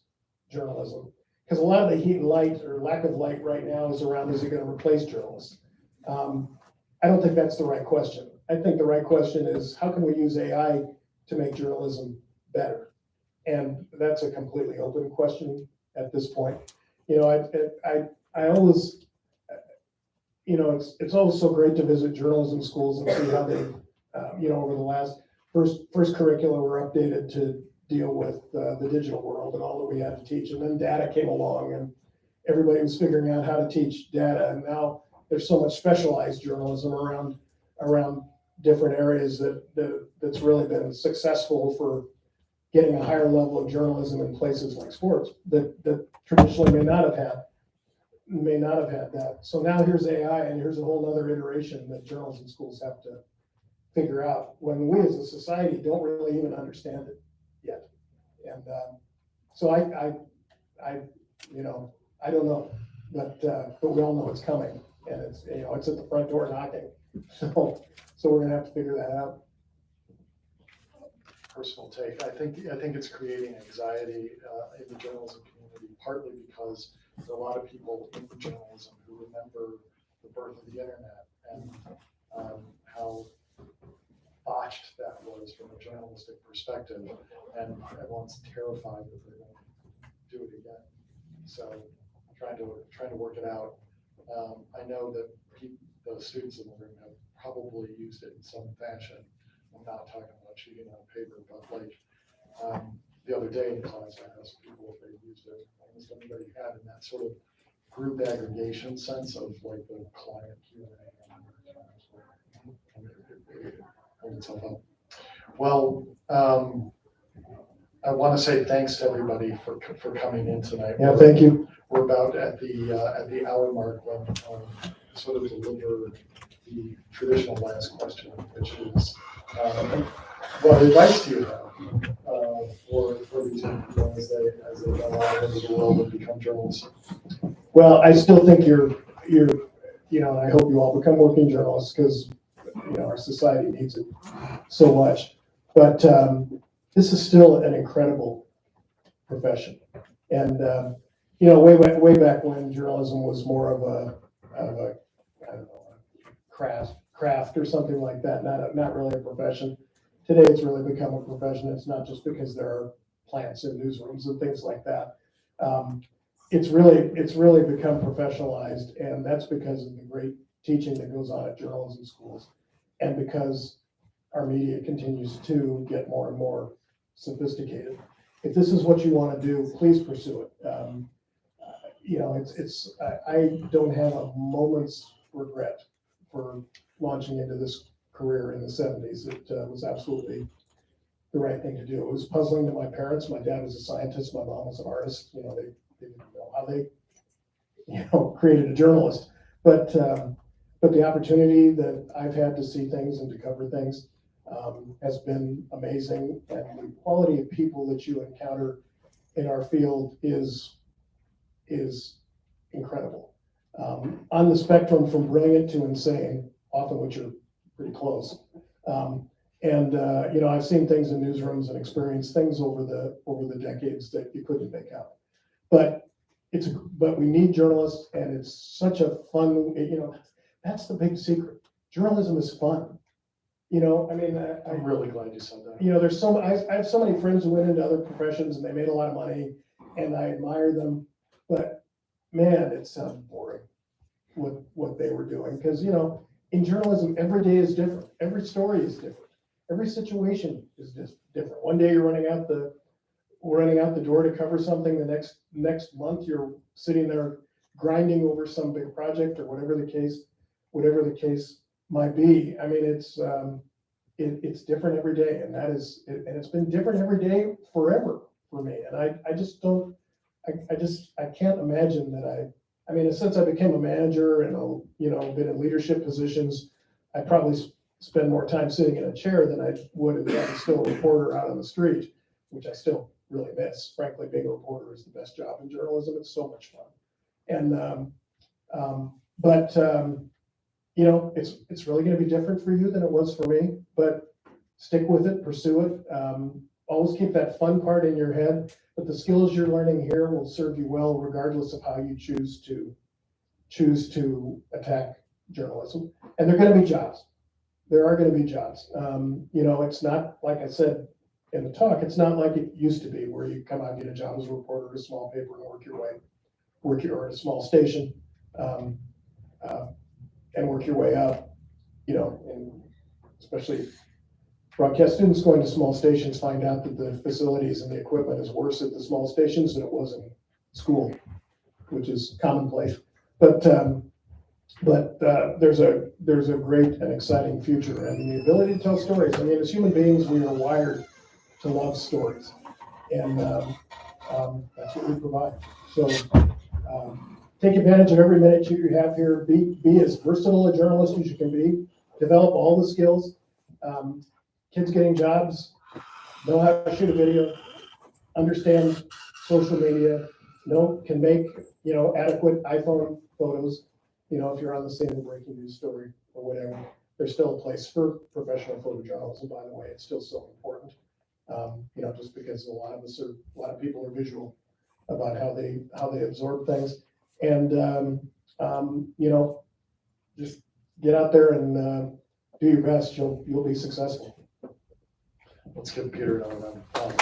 journalism? Because a lot of the heat and light or lack of light right now is around, is it going to replace journalists? I don't think that's the right question. I think the right question is, how can we use AI to make journalism better? And that's a completely open question at this point. I always, it's always so great to visit journalism schools and see how they, over the last first curricula were updated to deal with the digital world and all that we had to teach. And then data came along and everybody was figuring out how to teach data. And now there's so much specialized journalism around different areas that's really been successful for getting a higher level of journalism in places like sports that traditionally may not have had that. So now here's AI, and here's a whole other iteration that journalism schools have to figure out when we as a society don't really even understand it yet. And so I don't know, but we all know it's coming, and it's at the front door knocking. So we're gonna have to figure that out.
Personal take. I think it's creating anxiety in the journalism community, partly because there are a lot of people in journalism who remember the birth of the internet and how botched that was from a journalistic perspective, and everyone's terrified that they're going to do it again. So trying to work it out. I know that the students in the room have probably used it in some fashion. I'm not talking about cheating on paper, but like the other day in class, I asked people if they used it. Almost anybody had in that sort of group aggregation sense of like the client Q&A. Well, I want to say thanks to everybody for coming in tonight.
Yeah, thank you.
We're about at the hour mark when sort of deliver the traditional last question, which is, what advice do you have for these people as they go out into the world and become journalists?
Well, I still think you're I hope you all become working journalists, because our society needs it so much. But this is still an incredible profession, and way back when journalism was more of a I don't know, a craft or something like that, not really a profession. Today it's really become a profession. It's not just because there are plants in newsrooms and things like that. It's really become professionalized, and that's because of the great teaching that goes on at journalism schools, and because our media continues to get more and more sophisticated. If this is what you want to do, please pursue it. I don't have a moment's regret for launching into this career in the 70s. It was absolutely the right thing to do. It was puzzling to my parents. My dad was a scientist. My mom was an artist. They didn't know how they, created a journalist. But the opportunity that I've had to see things and to cover things has been amazing. And the quality of people that you encounter in our field is incredible. On the spectrum from brilliant to insane, often which are pretty close. I've seen things in newsrooms and experienced things over the decades that you couldn't make out. But we need journalists, and it's such a fun, that's the big secret. Journalism is fun.
I'm really glad you said that.
I have so many friends who went into other professions and they made a lot of money, and I admire them, but man, it sounds boring what they were doing. Because, in journalism, every day is different. Every story is different. Every situation is just different. One day you're running out the door to cover something. The next month you're sitting there grinding over some big project or whatever the case might be. I mean, it's different every day, and and it's been different every day forever for me. And I just don't, I can't imagine that I mean, since I became a manager and, been in leadership positions, I probably spend more time sitting in a chair than I would if I was still a reporter out on the street, which I still really miss. Frankly, being a reporter is the best job in journalism. It's so much fun. And, it's really going to be different for you than it was for me, but stick with it, pursue it. Always keep that fun part in your head, but the skills you're learning here will serve you well, regardless of how you choose to attack journalism. And there are going to be jobs. There are going to be jobs. It's not, like I said in the talk, it's not like it used to be where you come out and get a job as a reporter at a small paper and work your at a small station, and work your way up, and especially broadcast students going to small stations find out that the facilities and the equipment is worse at the small stations than it was in school, which is commonplace. But there's a great and exciting future, and the ability to tell stories. I mean, as human beings, we are wired to love stories, and that's what we provide. So take advantage of every minute you have here. Be as versatile a journalist as you can be. Develop all the skills. Kids getting jobs, know how to shoot a video, understand social media, can make adequate iPhone photos. If you're on the scene of a breaking news story or whatever, there's still a place for professional photojournalism. By the way, it's still so important. Just because a lot of people are visual about how they absorb things, and just get out there and do your best. You'll be successful.
Let's give Peter another round of applause.